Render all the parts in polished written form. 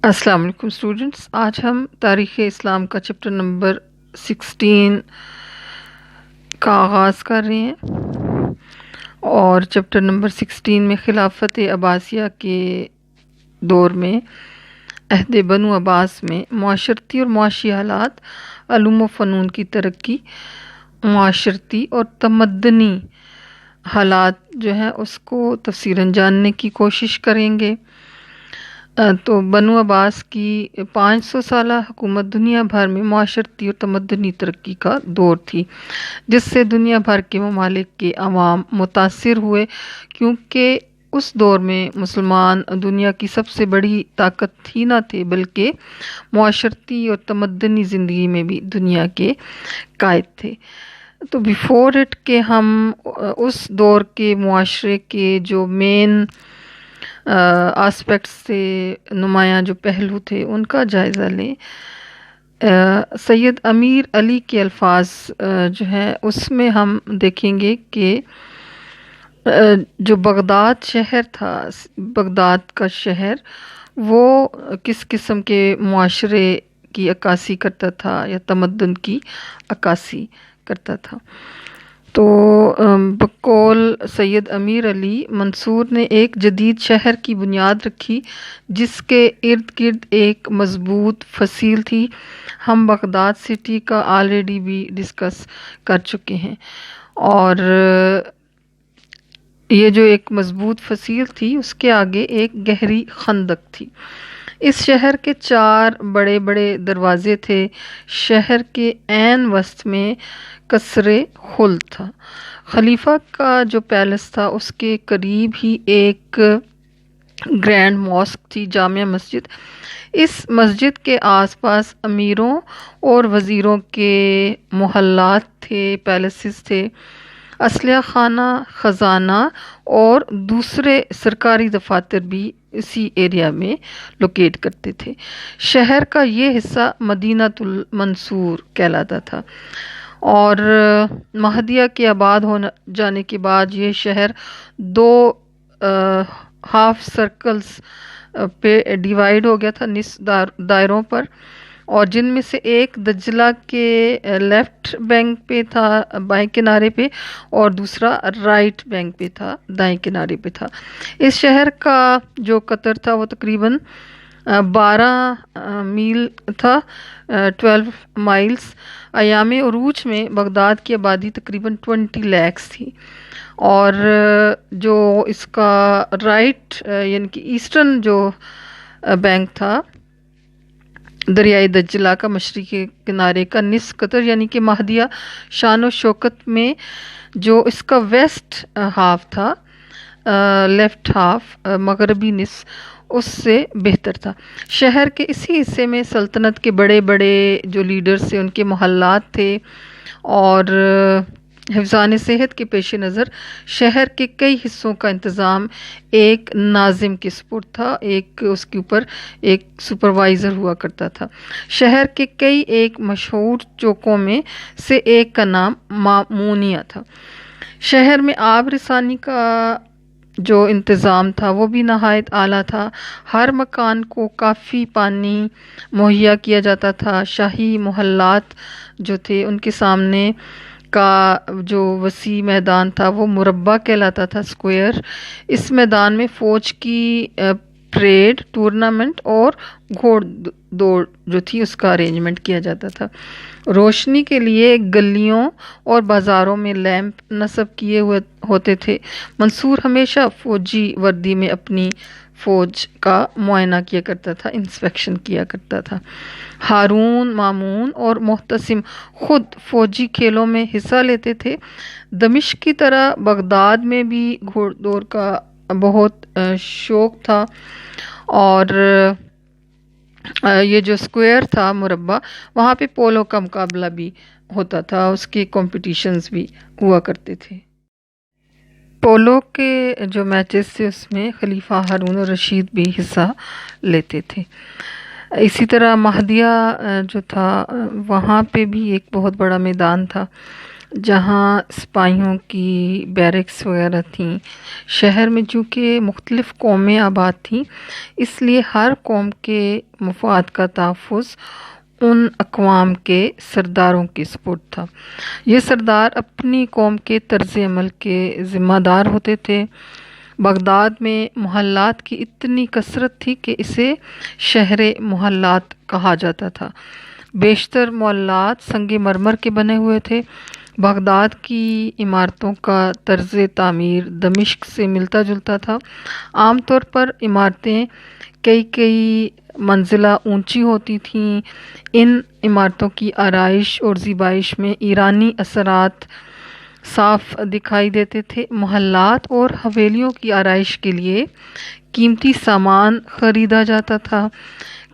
السلام علیکم اسٹوڈنٹس، آج ہم تاریخ اسلام کا چیپٹر نمبر 16 کا آغاز کر رہے ہیں، اور چیپٹر نمبر 16 میں خلافت عباسیہ کے دور میں عہد بنو عباس میں معاشرتی اور معاشی حالات، علوم و فنون کی ترقی، معاشرتی اور تمدنی حالات جو ہیں اس کو تفصیلاً جاننے کی کوشش کریں گے۔ تو بنو عباس کی 500 سالہ حکومت دنیا بھر میں معاشرتی اور تمدنی ترقی کا دور تھی، جس سے دنیا بھر کے ممالک کے عوام متاثر ہوئے، کیونکہ اس دور میں مسلمان دنیا کی سب سے بڑی طاقت ہی نہ تھے بلکہ معاشرتی اور تمدنی زندگی میں بھی دنیا کے قائد تھے۔ تو بیفور اٹ کہ ہم اس دور کے معاشرے کے جو مین آسپیکٹس سے نمایاں جو پہلو تھے ان کا جائزہ لیں، سید امیر علی کے الفاظ جو ہیں اس میں ہم دیکھیں گے کہ جو بغداد شہر تھا، بغداد کا شہر، وہ کس قسم کے معاشرے کی عکاسی کرتا تھا یا تمدن کی عکاسی کرتا تھا۔ تو بقول سید امیر علی منصور نے ایک جدید شہر کی بنیاد رکھی جس کے ارد گرد ایک مضبوط فصیل تھی۔ ہم بغداد سٹی کا آلریڈی بھی ڈسکس کر چکے ہیں، اور یہ جو ایک مضبوط فصیل تھی اس کے آگے ایک گہری خندق تھی۔ اس شہر کے 4 بڑے بڑے دروازے تھے۔ شہر کے عین وسط میں قصر خلد تھا۔ خلیفہ کا جو پیلس تھا اس کے قریب ہی ایک گرینڈ ماسک تھی، جامع مسجد۔ اس مسجد کے آس پاس امیروں اور وزیروں کے محلات تھے، پیلسز تھے، اسلحہ خانہ، خزانہ اور دوسرے سرکاری دفاتر بھی اسی ایریا میں لوکیٹ کرتے تھے۔ شہر کا یہ حصہ مدینہ المنصور کہلاتا تھا، اور مہدیہ کے آباد ہو جانے کے بعد یہ شہر 2 ہاف سرکلز پہ ڈیوائیڈ ہو گیا تھا، نصف دائروں پر، اور جن میں سے ایک دجلہ کے لیفٹ بینک پہ تھا، بائیں کنارے پہ، اور دوسرا رائٹ بینک پہ تھا، دائیں کنارے پہ تھا۔ اس شہر کا جو قطر تھا وہ تقریباً 12 میل تھا، 12 مائلز۔ ایام عروج میں بغداد کی آبادی تقریباً 20 لاکھ تھی، اور جو اس کا رائٹ یعنی کہ ایسٹرن جو بینک تھا دریائے دجلہ کا، مشرقی کنارے کا نصف قطر یعنی کہ مہدیہ شان و شوکت میں جو اس کا ویسٹ ہاف تھا، لیفٹ ہاف، مغربی نصف، اس سے بہتر تھا۔ شہر کے اسی حصے میں سلطنت کے بڑے بڑے جو لیڈرز تھے ان کے محلات تھے، اور حفظان صحت کے پیش نظر شہر کے کئی حصوں کا انتظام ایک ناظم کے سپرد تھا، ایک اس کے اوپر ایک سپروائزر ہوا کرتا تھا۔ شہر کے کئی ایک مشہور چوکوں میں سے ایک کا نام مامونیہ تھا۔ شہر میں آب رسانی کا جو انتظام تھا وہ بھی نہایت اعلیٰ تھا۔ ہر مکان کو کافی پانی مہیا کیا جاتا تھا۔ شاہی محلات جو تھے ان کے سامنے کا جو وسیع میدان تھا وہ مربع کہلاتا تھا، اسکوائر۔ اس میدان میں فوج کی پریڈ، ٹورنامنٹ اور گھوڑ دوڑ جو تھی اس کا ارینجمنٹ کیا جاتا تھا۔ روشنی کے لیے گلیوں اور بازاروں میں لیمپ نصب کیے ہوئے ہوتے تھے۔ منصور ہمیشہ فوجی وردی میں اپنی فوج کا معائنہ کیا کرتا تھا، انسپیکشن کیا کرتا تھا۔ ہارون، مامون اور محتسم خود فوجی کھیلوں میں حصہ لیتے تھے۔ دمشق کی طرح بغداد میں بھی گھوڑ دوڑ کا بہت شوق تھا، اور یہ جو اسکوائر تھا، مربع، وہاں پہ پولو کا مقابلہ بھی ہوتا تھا، اس کے کمپٹیشنز بھی ہوا کرتے تھے۔ پولو کے جو میچز تھے اس میں خلیفہ ہارون الرشید بھی حصہ لیتے تھے۔ اسی طرح مہدیہ جو تھا وہاں پہ بھی ایک بہت بڑا میدان تھا، جہاں سپاہیوں کی بیرکس وغیرہ تھیں۔ شہر میں چونکہ مختلف قومیں آباد تھیں، اس لیے ہر قوم کے مفاد کا تحفظ ان اقوام کے سرداروں کے سپرد تھا۔ یہ سردار اپنی قوم کے طرز عمل کے ذمہ دار ہوتے تھے۔ بغداد میں محلات کی اتنی کثرت تھی کہ اسے شہر محلات کہا جاتا تھا۔ بیشتر محلات سنگ مرمر کے بنے ہوئے تھے۔ بغداد کی عمارتوں کا طرز تعمیر دمشق سے ملتا جلتا تھا۔ عام طور پر عمارتیں کئی منزلہ اونچی ہوتی تھیں۔ ان عمارتوں کی آرائش اور زیبائش میں ایرانی اثرات صاف دکھائی دیتے تھے۔ محلات اور حویلیوں کی آرائش کے لیے قیمتی سامان خریدا جاتا تھا۔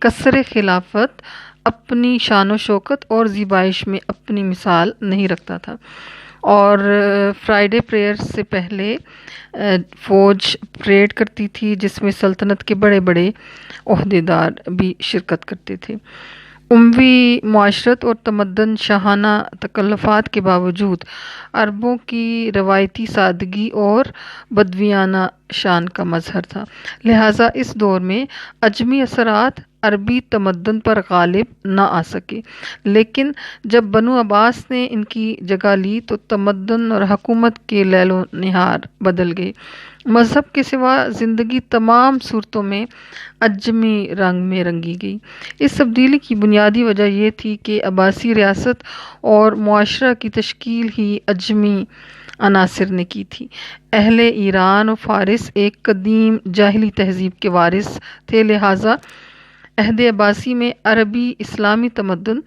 قصر خلافت اپنی شان و شوکت اور زیبائش میں اپنی مثال نہیں رکھتا تھا، اور فرائیڈے پریئر سے پہلے فوج پریڈ کرتی تھی جس میں سلطنت کے بڑے بڑے عہدیدار بھی شرکت کرتے تھے۔ اموی معاشرت اور تمدن شاہانہ تکلفات کے باوجود عربوں کی روایتی سادگی اور بدویانہ شان کا مظہر تھا، لہٰذا اس دور میں عجمی اثرات عربی تمدن پر غالب نہ آ سکے۔ لیکن جب بنو عباس نے ان کی جگہ لی تو تمدن اور حکومت کے لیل و نہار بدل گئے۔ مذہب کے سوا زندگی تمام صورتوں میں عجمی رنگ میں رنگی گئی۔ اس تبدیلی کی بنیادی وجہ یہ تھی کہ عباسی ریاست اور معاشرہ کی تشکیل ہی عجمی عناصر نے کی تھی۔ اہل ایران و فارس ایک قدیم جاہلی تہذیب کے وارث تھے، لہٰذا عہد عباسی میں عربی اسلامی تمدن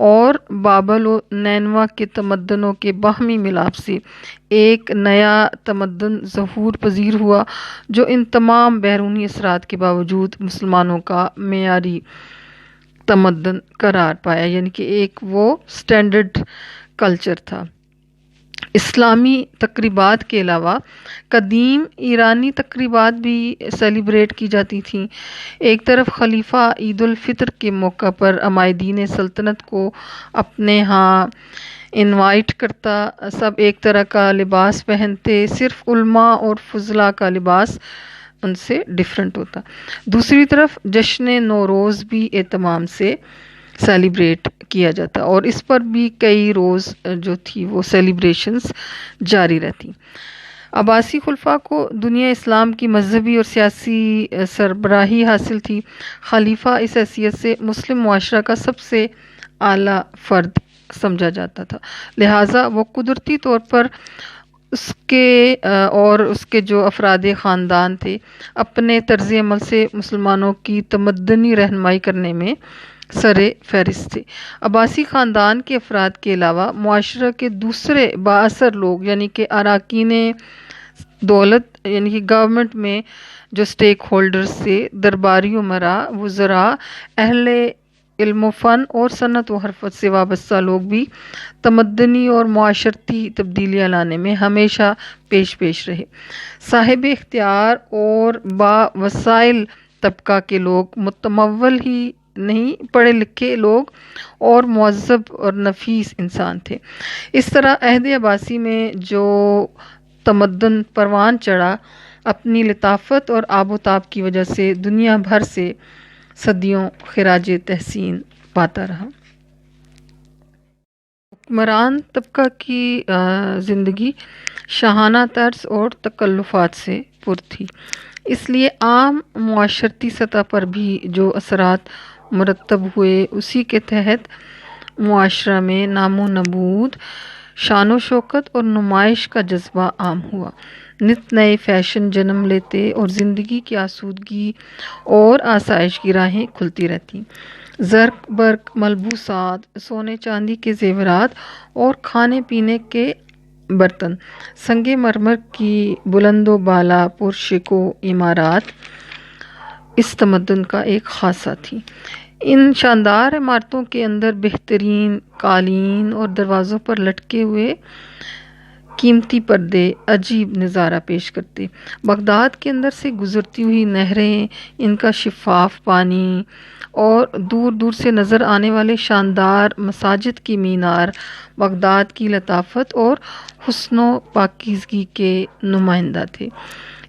اور بابل و نینوا کے تمدنوں کے باہمی ملاپ سے ایک نیا تمدن ظہور پذیر ہوا جو ان تمام بیرونی اثرات کے باوجود مسلمانوں کا معیاری تمدن قرار پایا، یعنی کہ ایک وہ سٹینڈرڈ کلچر تھا۔ اسلامی تقریبات کے علاوہ قدیم ایرانی تقریبات بھی سیلیبریٹ کی جاتی تھیں۔ ایک طرف خلیفہ عید الفطر کے موقع پر عمائدین سلطنت کو اپنے ہاں انوائٹ کرتا، سب ایک طرح کا لباس پہنتے، صرف علماء اور فضلاء کا لباس ان سے ڈیفرنٹ ہوتا۔ دوسری طرف جشن نوروز بھی اہتمام سے سیلیبریٹ کیا جاتا، اور اس پر بھی کئی روز جو تھی وہ سیلیبریشنز جاری رہتی۔ عباسی خلفاء کو دنیا اسلام کی مذہبی اور سیاسی سربراہی حاصل تھی۔ خلیفہ اس حیثیت سے مسلم معاشرہ کا سب سے اعلیٰ فرد سمجھا جاتا تھا، لہٰذا وہ قدرتی طور پر اس کے جو افراد خاندان تھے اپنے طرز عمل سے مسلمانوں کی تمدنی رہنمائی کرنے میں سر فہرست تھے۔ عباسی خاندان کے افراد کے علاوہ معاشرہ کے دوسرے بااثر لوگ یعنی کہ اراکین دولت یعنی کہ گورنمنٹ میں جو سٹیک ہولڈرز تھے، درباری امراء، وزراء، اہل علم و فن اور صنعت و حرفت سے وابستہ لوگ بھی تمدنی اور معاشرتی تبدیلیاں لانے میں ہمیشہ پیش رہے۔ صاحب اختیار اور با وسائل طبقہ کے لوگ متمول ہی نہیں، پڑھے لکھے لوگ اور مہذب اور نفیس انسان تھے۔ اس طرح عہد عباسی میں جو تمدن پروان چڑھا اپنی لطافت اور آب و تاب کی وجہ سے دنیا بھر سے صدیوں خراج تحسین پاتا رہا۔ حکمران طبقہ کی زندگی شاہانہ طرز اور تکلفات سے پر تھی، اس لیے عام معاشرتی سطح پر بھی جو اثرات مرتب ہوئے اسی کے تحت معاشرہ میں نام و نمود، شان و شوکت اور نمائش کا جذبہ عام ہوا۔ نت نئے فیشن جنم لیتے اور زندگی کی آسودگی اور آسائش کی راہیں کھلتی رہتی۔ زرق برق ملبوسات، سونے چاندی کے زیورات اور کھانے پینے کے برتن، سنگ مرمر کی بلند و بالا پرشکو عمارات اس تمدن کا ایک خاصہ تھی۔ ان شاندار عمارتوں کے اندر بہترین قالین اور دروازوں پر لٹکے ہوئے قیمتی پردے عجیب نظارہ پیش کرتے۔ بغداد کے اندر سے گزرتی ہوئی نہریں، ان کا شفاف پانی اور دور دور سے نظر آنے والے شاندار مساجد کی مینار بغداد کی لطافت اور حسن و پاکیزگی کے نمائندہ تھے۔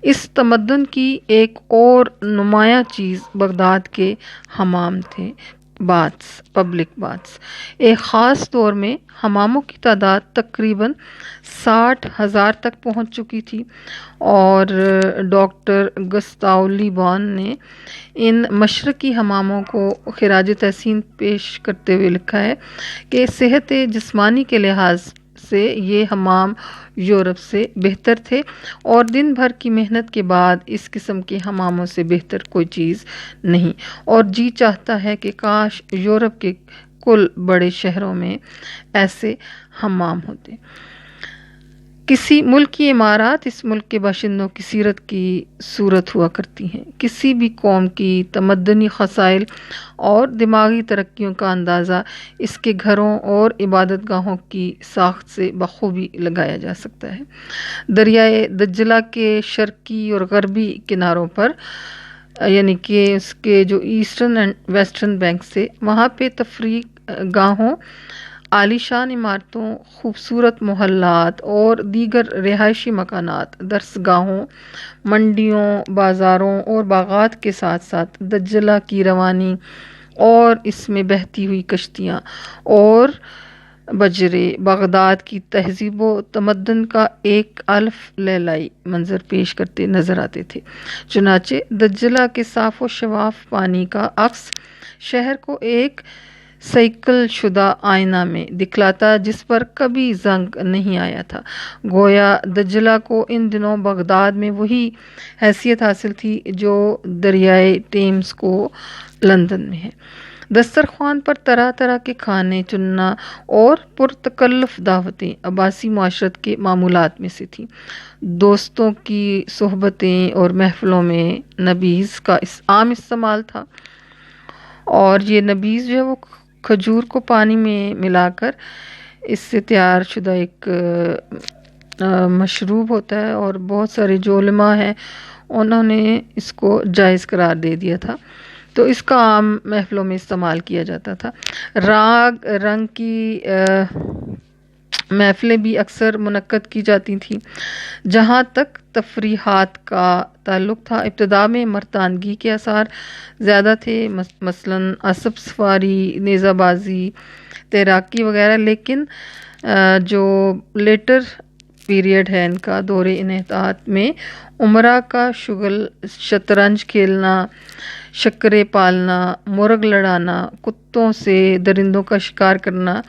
اس تمدن کی ایک اور نمایاں چیز بغداد کے حمام تھے، پبلک باتس۔ ایک خاص دور میں حماموں کی تعداد تقریباً 60,000 تک پہنچ چکی تھی، اور ڈاکٹر گستاو لی بون نے ان مشرقی حماموں کو خراج تحسین پیش کرتے ہوئے لکھا ہے کہ صحت جسمانی کے لحاظ سے یہ حمام یورپ سے بہتر تھے، اور دن بھر کی محنت کے بعد اس قسم کے حماموں سے بہتر کوئی چیز نہیں، اور جی چاہتا ہے کہ کاش یورپ کے کل بڑے شہروں میں ایسے حمام ہوتے۔ کسی ملک کی عمارات اس ملک کے باشندوں کی سیرت کی صورت ہوا کرتی ہیں۔ کسی بھی قوم کی تمدنی خصائل اور دماغی ترقیوں کا اندازہ اس کے گھروں اور عبادت گاہوں کی ساخت سے بخوبی لگایا جا سکتا ہے۔ دریائے دجلہ کے شرقی اور غربی کناروں پر، یعنی کہ اس کے جو ایسٹرن اینڈ ویسٹرن بینک سے، وہاں پہ تفریح گاہوں، عالی شان عمارتوں، خوبصورت محلات اور دیگر رہائشی مکانات، درس گاہوں، منڈیوں، بازاروں اور باغات کے ساتھ ساتھ دجلہ کی روانی اور اس میں بہتی ہوئی کشتیاں اور بجرے بغداد کی تہذیب و تمدن کا ایک الف لیلائی منظر پیش کرتے نظر آتے تھے۔ چنانچہ دجلہ کے صاف و شفاف پانی کا عکس شہر کو ایک سیکل شدہ آئینہ میں دکھلاتا جس پر کبھی زنگ نہیں آیا تھا۔ گویا دجلہ کو ان دنوں بغداد میں وہی حیثیت حاصل تھی جو دریائے ٹیمز کو لندن میں ہے۔ دسترخوان پر طرح طرح کے کھانے چننا اور پرتکلف دعوتیں عباسی معاشرت کے معمولات میں سے تھیں۔ دوستوں کی صحبتیں اور محفلوں میں نبیذ کا عام استعمال تھا، اور یہ نبیذ جو ہے وہ کھجور کو پانی میں ملا کر اس سے تیار شدہ ایک مشروب ہوتا ہے، اور بہت سارے جو علماء ہیں انہوں نے اس کو جائز قرار دے دیا تھا، تو اس کا عام محفلوں میں استعمال کیا جاتا تھا۔ راگ رنگ کی محفلیں بھی اکثر منعقد کی جاتی تھیں۔ جہاں تک تفریحات کا تعلق تھا، ابتدا میں مردانگی کے آثار زیادہ تھے، مثلاً اسب سواری، نیزہ بازی، تیراکی وغیرہ، لیکن جو لیٹر پیریڈ ہے ان کا دور انحطاط میں عمرہ کا شغل، شطرنج کھیلنا، شکرے پالنا، مرغ لڑانا، کتوں سے درندوں کا شکار کرنا،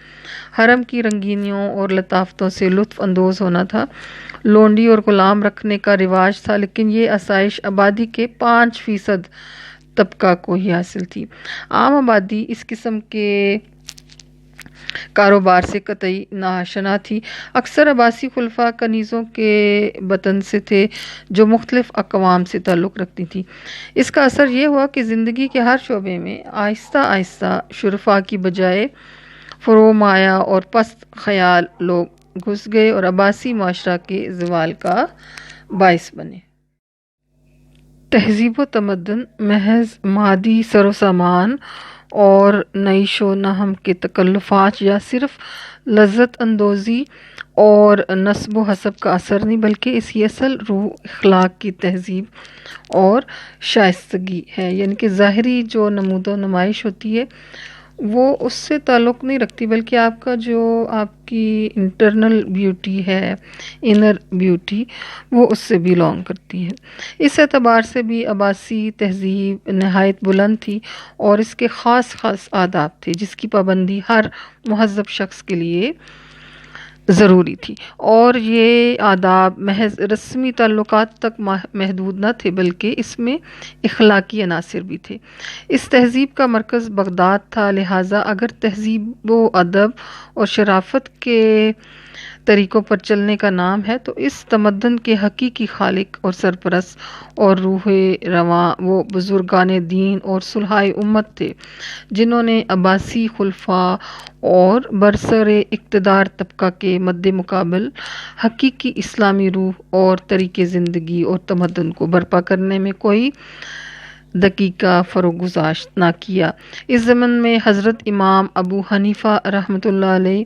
حرم کی رنگینیوں اور لطافتوں سے لطف اندوز ہونا تھا۔ لونڈی اور غلام رکھنے کا رواج تھا، لیکن یہ آسائش آبادی کے 5% طبقہ کو ہی حاصل تھی۔ عام آبادی اس قسم کے کاروبار سے قطعی ناآشنا تھی۔ اکثر عباسی خلفاء کنیزوں کے بطن سے تھے جو مختلف اقوام سے تعلق رکھتی تھی۔ اس کا اثر یہ ہوا کہ زندگی کے ہر شعبے میں آہستہ آہستہ شرفاء کی بجائے فرومایہ اور پست خیال لوگ گھس گئے اور عباسی معاشرہ کے زوال کا باعث بنے۔ تہذیب و تمدن محض مادی سر و سامان اور نعیش و نہم کے تکلفات یا صرف لذت اندوزی اور نسب و حسب کا اثر نہیں، بلکہ اس کی اصل روح اخلاق کی تہذیب اور شائستگی ہے۔ یعنی کہ ظاہری جو نمود و نمائش ہوتی ہے وہ اس سے تعلق نہیں رکھتی، بلکہ آپ کا جو آپ کی انٹرنل بیوٹی ہے، انر بیوٹی، وہ اس سے بیلونگ کرتی ہے۔ اس اعتبار سے بھی عباسی تہذیب نہایت بلند تھی، اور اس کے خاص خاص آداب تھے جس کی پابندی ہر مہذب شخص کے لیے ضروری تھی، اور یہ آداب محض رسمی تعلقات تک محدود نہ تھے بلکہ اس میں اخلاقی عناصر بھی تھے۔ اس تہذیب کا مرکز بغداد تھا، لہٰذا اگر تہذیب و ادب اور شرافت کے طریقوں پر چلنے کا نام ہے تو اس تمدن کے حقیقی خالق اور سرپرست اور روح رواں وہ بزرگان دین اور صلحائے امت تھے جنہوں نے عباسی خلفاء اور برسر اقتدار طبقہ کے مد مقابل حقیقی اسلامی روح اور طریقے زندگی اور تمدن کو برپا کرنے میں کوئی دقیقہ فروغ گزاشت نہ کیا۔ اس زمن میں حضرت امام ابو حنیفہ رحمۃ اللہ علیہ،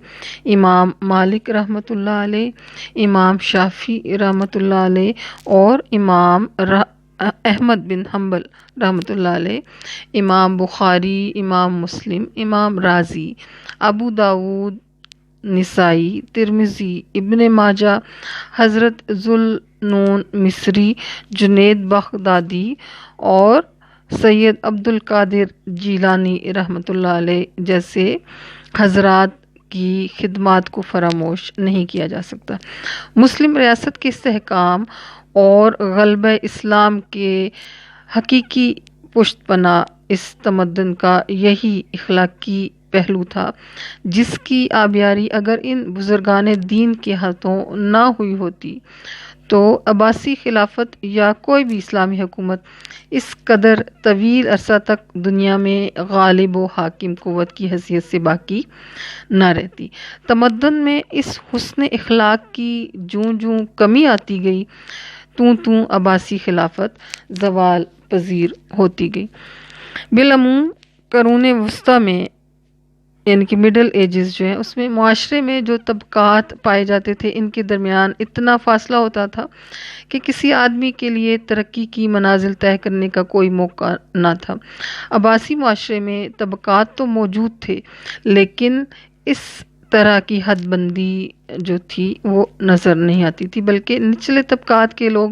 امام مالک رحمۃ اللہ علیہ، امام شافعی رحمۃ اللہ علیہ اور امام احمد بن حنبل رحمۃ اللہ علیہ، امام بخاری، امام مسلم، امام رازی، ابو داود، نسائی، ترمذی، ابن ماجہ، حضرت ذوالنون مصری، جنید بغدادی اور سید عبد القادر جیلانی رحمۃ اللہ علیہ جیسے حضرات کی خدمات کو فراموش نہیں کیا جا سکتا۔ مسلم ریاست کے استحکام اور غلبہ اسلام کے حقیقی پشت پناہ اس تمدن کا یہی اخلاقی پہلو تھا جس کی آبیاری اگر ان بزرگان دین کے ہاتھوں نہ ہوئی ہوتی تو عباسی خلافت یا کوئی بھی اسلامی حکومت اس قدر طویل عرصہ تک دنیا میں غالب و حاکم قوت کی حیثیت سے باقی نہ رہتی۔ تمدن میں اس حسن اخلاق کی جوں جوں کمی آتی گئی توں عباسی خلافت زوال پذیر ہوتی گئی۔ بالعموم قرون وسطیٰ میں یعنی کہ مڈل ایجز جو ہیں اس میں معاشرے میں جو طبقات پائے جاتے تھے ان کے درمیان اتنا فاصلہ ہوتا تھا کہ کسی آدمی کے لیے ترقی کی منازل طے کرنے کا کوئی موقع نہ تھا۔ عباسی معاشرے میں طبقات تو موجود تھے لیکن اس طرح کی حد بندی جو تھی وہ نظر نہیں آتی تھی، بلکہ نچلے طبقات کے لوگ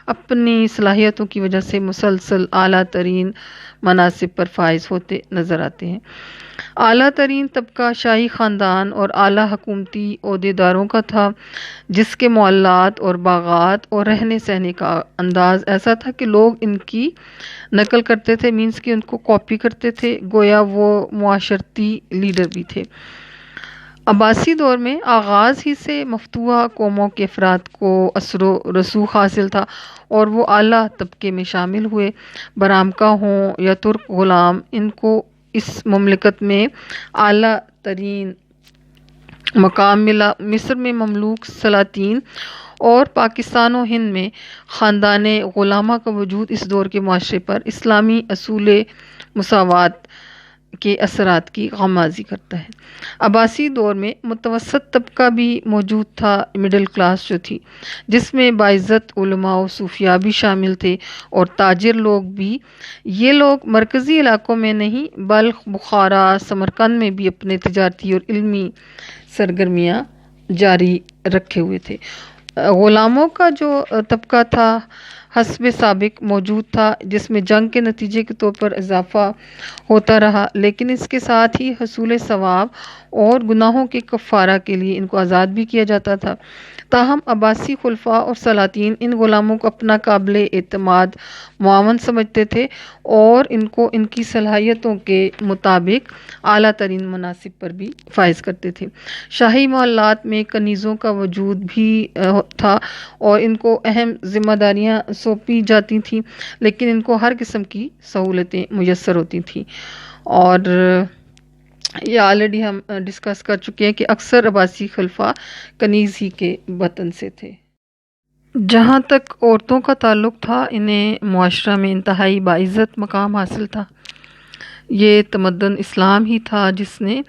اپنی صلاحیتوں کی وجہ سے مسلسل اعلیٰ ترین مناصب پر فائز ہوتے نظر آتے ہیں۔ اعلیٰ ترین طبقہ شاہی خاندان اور اعلیٰ حکومتی عہدیداروں کا تھا جس کے معاملات اور باغات اور رہنے سہنے کا انداز ایسا تھا کہ لوگ ان کی نقل کرتے تھے، مینس کہ ان کو کاپی کرتے تھے، گویا وہ معاشرتی لیڈر بھی تھے۔ عباسی دور میں آغاز ہی سے مفتوحہ قوموں کے افراد کو اثر و رسوخ حاصل تھا اور وہ اعلیٰ طبقے میں شامل ہوئے۔ برامکا ہوں یا ترک غلام، ان کو اس مملکت میں اعلیٰ ترین مقام ملا۔ مصر میں مملوک سلاطین اور پاکستان و ہند میں خاندان غلامہ کا وجود اس دور کے معاشرے پر اسلامی اصول مساوات کے اثرات کی غمازی کرتا ہے۔ عباسی دور میں متوسط طبقہ بھی موجود تھا، مڈل کلاس جو تھی، جس میں باعزت علماء و صوفیاء بھی شامل تھے اور تاجر لوگ بھی۔ یہ لوگ مرکزی علاقوں میں نہیں بلکہ بخارا، سمرقند میں بھی اپنے تجارتی اور علمی سرگرمیاں جاری رکھے ہوئے تھے۔ غلاموں کا جو طبقہ تھا حسب سابق موجود تھا جس میں جنگ کے نتیجے کے طور پر اضافہ ہوتا رہا، لیکن اس کے ساتھ ہی حصول ثواب اور گناہوں کے کفارہ کے لیے ان کو آزاد بھی کیا جاتا تھا۔ تاہم عباسی خلفاء اور سلاطین ان غلاموں کو اپنا قابل اعتماد معاون سمجھتے تھے اور ان کو ان کی صلاحیتوں کے مطابق اعلیٰ ترین مناصب پر بھی فائز کرتے تھے۔ شاہی محلات میں کنیزوں کا وجود بھی تھا اور ان کو اہم ذمہ داریاں سونپی جاتی تھیں، لیکن ان کو ہر قسم کی سہولتیں میسر ہوتی تھیں۔ اور یہ آلریڈی ہم ڈسکس کر چکے ہیں کہ اکثر عباسی خلفاء کنیز ہی کے وطن سے تھے۔ جہاں تک عورتوں کا تعلق تھا، انہیں معاشرہ میں انتہائی باعزت مقام حاصل تھا۔ یہ تمدن اسلام ہی تھا جس نے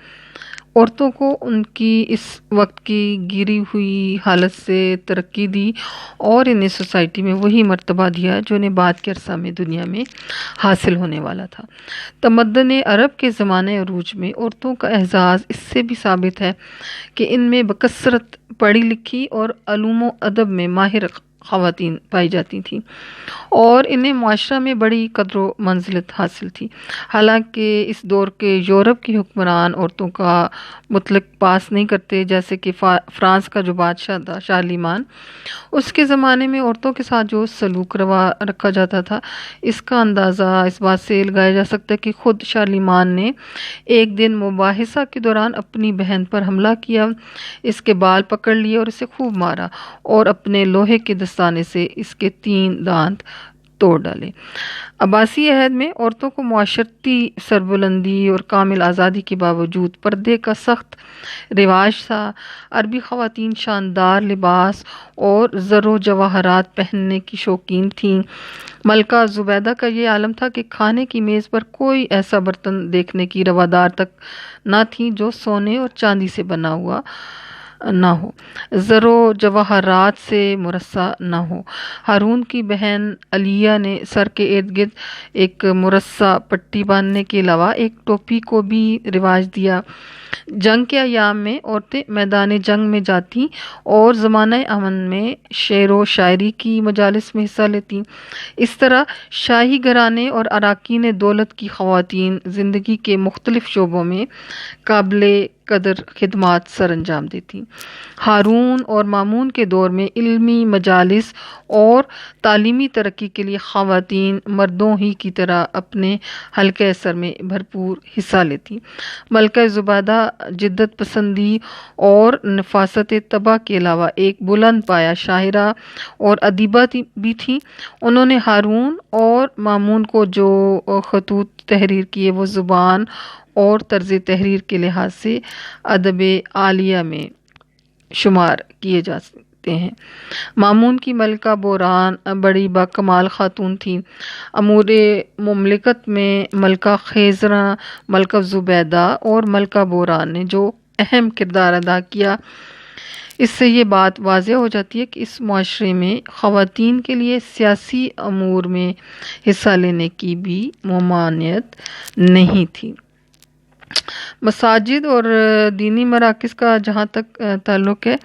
عورتوں کو ان کی اس وقت کی گری ہوئی حالت سے ترقی دی اور انہیں سوسائٹی میں وہی مرتبہ دیا جو انہیں بعد کے عرصہ میں دنیا میں حاصل ہونے والا تھا۔ تمدن عرب کے زمانے عروج میں عورتوں کا اعزاز اس سے بھی ثابت ہے کہ ان میں بکثرت پڑھی لکھی اور علوم و ادب میں ماہر خواتین پائی جاتی تھیں اور انہیں معاشرہ میں بڑی قدر و منزلت حاصل تھی۔ حالانکہ اس دور کے یورپ کے حکمران عورتوں کا مطلق پاس نہیں کرتے، جیسے کہ فرانس کا جو بادشاہ تھا شارلیمان، اس کے زمانے میں عورتوں کے ساتھ جو سلوک روا رکھا جاتا تھا اس کا اندازہ اس بات سے لگایا جا سکتا ہے کہ خود شارلیمان نے ایک دن مباحثہ کے دوران اپنی بہن پر حملہ کیا، اس کے بال پکڑ لیے اور اسے خوب مارا اور اپنے لوہے کے دستانے سے اس کے 3 دانت توڑ ڈالے۔ عباسی عہد میں عورتوں کو معاشرتی سربلندی اور کامل آزادی کے باوجود پردے کا سخت رواج تھا۔ عربی خواتین شاندار لباس اور زر و جواہرات پہننے کی شوقین تھیں۔ ملکہ زبیدہ کا یہ عالم تھا کہ کھانے کی میز پر کوئی ایسا برتن دیکھنے کی روادار تک نہ تھی جو سونے اور چاندی سے بنا ہوا نہ ہو، زر و جواہرات سے مرصع نہ ہو۔ ہارون کی بہن علیہ نے سر کے ارد گرد ایک مرصع پٹی باندھنے کے علاوہ ایک ٹوپی کو بھی رواج دیا۔ جنگ کے ایام میں عورتیں میدان جنگ میں جاتی اور زمانہ امن میں شعر و شاعری کی مجالس میں حصہ لیتی۔ اس طرح شاہی گھرانے اور اراکین دولت کی خواتین زندگی کے مختلف شعبوں میں قابل قدر خدمات سر انجام دیتی۔ ہارون اور مامون کے دور میں علمی مجالس اور تعلیمی ترقی کے لیے خواتین مردوں ہی کی طرح اپنے حلقہ اثر میں بھرپور حصہ لیتی۔ ملکہ زبیدہ جدت پسندی اور نفاست طبع کے علاوہ ایک بلند پایہ شاعرہ اور ادیبہ بھی تھیں۔ انہوں نے ہارون اور مامون کو جو خطوط تحریر کیے وہ زبان اور طرز تحریر کے لحاظ سے ادب عالیہ میں شمار کیے جاتے ہیں۔ مامون کی ملکہ بوران بڑی باکمال خاتون تھیں۔ امور مملکت میں ملکہ خیزرہ، ملکہ زبیدہ اور ملکہ بوران نے جو اہم کردار ادا کیا، اس سے یہ بات واضح ہو جاتی ہے کہ اس معاشرے میں خواتین کے لیے سیاسی امور میں حصہ لینے کی بھی ممانعت نہیں تھی۔ مساجد اور دینی مراکز کا جہاں تک تعلق ہے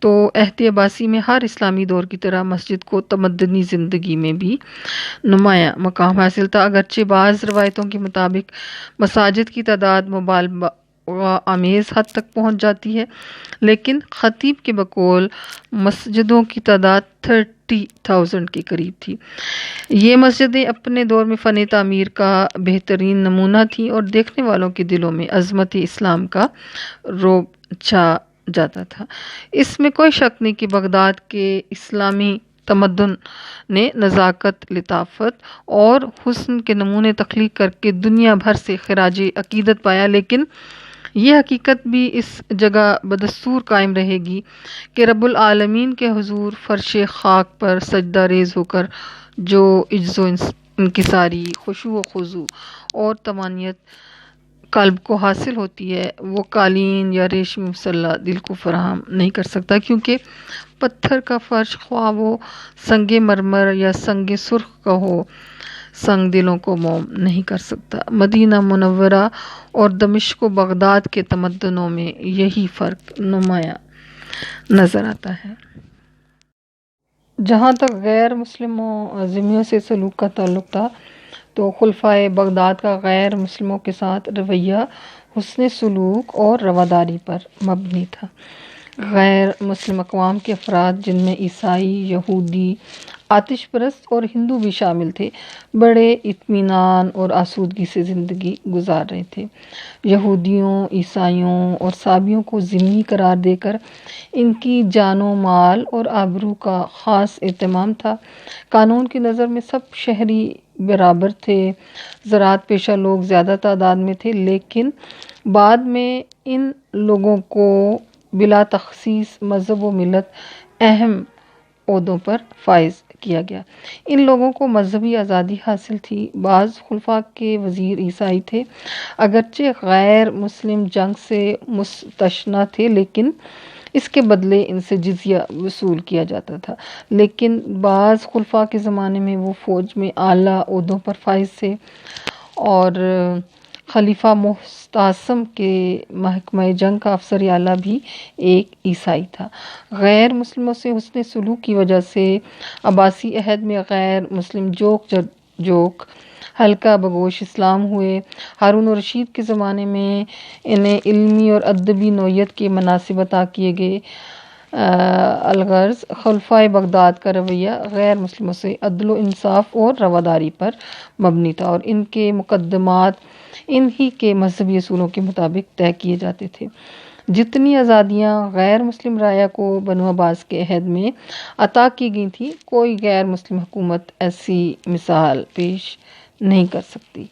تو عہد عباسی میں ہر اسلامی دور کی طرح مسجد کو تمدنی زندگی میں بھی نمایاں مقام حاصل تھا۔ اگرچہ بعض روایتوں کے مطابق مساجد کی تعداد مبالغہ آمیز حد تک پہنچ جاتی ہے، لیکن خطیب کے بقول مسجدوں کی تعداد 30,000 کے قریب تھی۔ یہ مسجدیں اپنے دور میں فن تعمیر کا بہترین نمونہ تھیں اور دیکھنے والوں کے دلوں میں عظمت اسلام کا رعب چھا جاتا تھا۔ اس میں کوئی شک نہیں کہ بغداد کے اسلامی تمدن نے نزاکت، لطافت اور حسن کے نمونے تخلیق کر کے دنیا بھر سے خراج عقیدت پایا، لیکن یہ حقیقت بھی اس جگہ بدستور قائم رہے گی کہ رب العالمین کے حضور فرش خاک پر سجدہ ریز ہو کر جو عجز و انکساری، خشوع و خضوع اور طمانینت قلب کو حاصل ہوتی ہے، وہ قالین یا ریشمی مسلح دل کو فراہم نہیں کر سکتا، کیونکہ پتھر کا فرش خواہ وہ سنگ مرمر یا سنگ سرخ کا ہو، سنگ دلوں کو موم نہیں کر سکتا۔ مدینہ منورہ اور دمشق و بغداد کے تمدنوں میں یہی فرق نمایاں نظر آتا ہے۔ جہاں تک غیر مسلموں ذمیوں سے سلوک کا تعلق تھا تو خلفائے بغداد کا غیر مسلموں کے ساتھ رویہ حسن سلوک اور رواداری پر مبنی تھا۔ غیر مسلم اقوام کے افراد جن میں عیسائی، یہودی، آتش پرست اور ہندو بھی شامل تھے، بڑے اطمینان اور آسودگی سے زندگی گزار رہے تھے۔ یہودیوں، عیسائیوں اور صابئیوں کو ذمہ قرار دے کر ان کی جان و مال اور آبرو کا خاص اہتمام تھا۔ قانون کی نظر میں سب شہری برابر تھے۔ زراعت پیشہ لوگ زیادہ تعداد میں تھے، لیکن بعد میں ان لوگوں کو بلا تخصیص مذہب و ملت اہم عہدوں پر فائز کیا گیا۔ ان لوگوں کو مذہبی آزادی حاصل تھی۔ بعض خلفاء کے وزیر عیسائی تھے، اگرچہ غیر مسلم جنگ سے مستثنیٰ تھے، لیکن اس کے بدلے ان سے جزیہ وصول کیا جاتا تھا۔ لیکن بعض خلفاء کے زمانے میں وہ فوج میں اعلیٰ عہدوں پر فائز تھے، اور خلیفہ مستعصم کے محکمہ جنگ کا افسر اعلیٰ بھی ایک عیسائی تھا۔ غیر مسلموں سے حسن سلوک کی وجہ سے عباسی عہد میں غیر مسلم جوک ہلکا بگوش اسلام ہوئے۔ ہارون الرشید کے زمانے میں انہیں علمی اور ادبی نوعیت کے مناصب عطا کیے گئے۔ الغرض خلفائے بغداد کا رویہ غیر مسلموں سے عدل و انصاف اور رواداری پر مبنی تھا، اور ان کے مقدمات انہی کے مذہبی اصولوں کے مطابق طے کیے جاتے تھے۔ جتنی آزادیاں غیر مسلم رعایا کو بنو عباس کے عہد میں عطا کی گئی تھی، کوئی غیر مسلم حکومت ایسی مثال پیش نہیں کر سکتی۔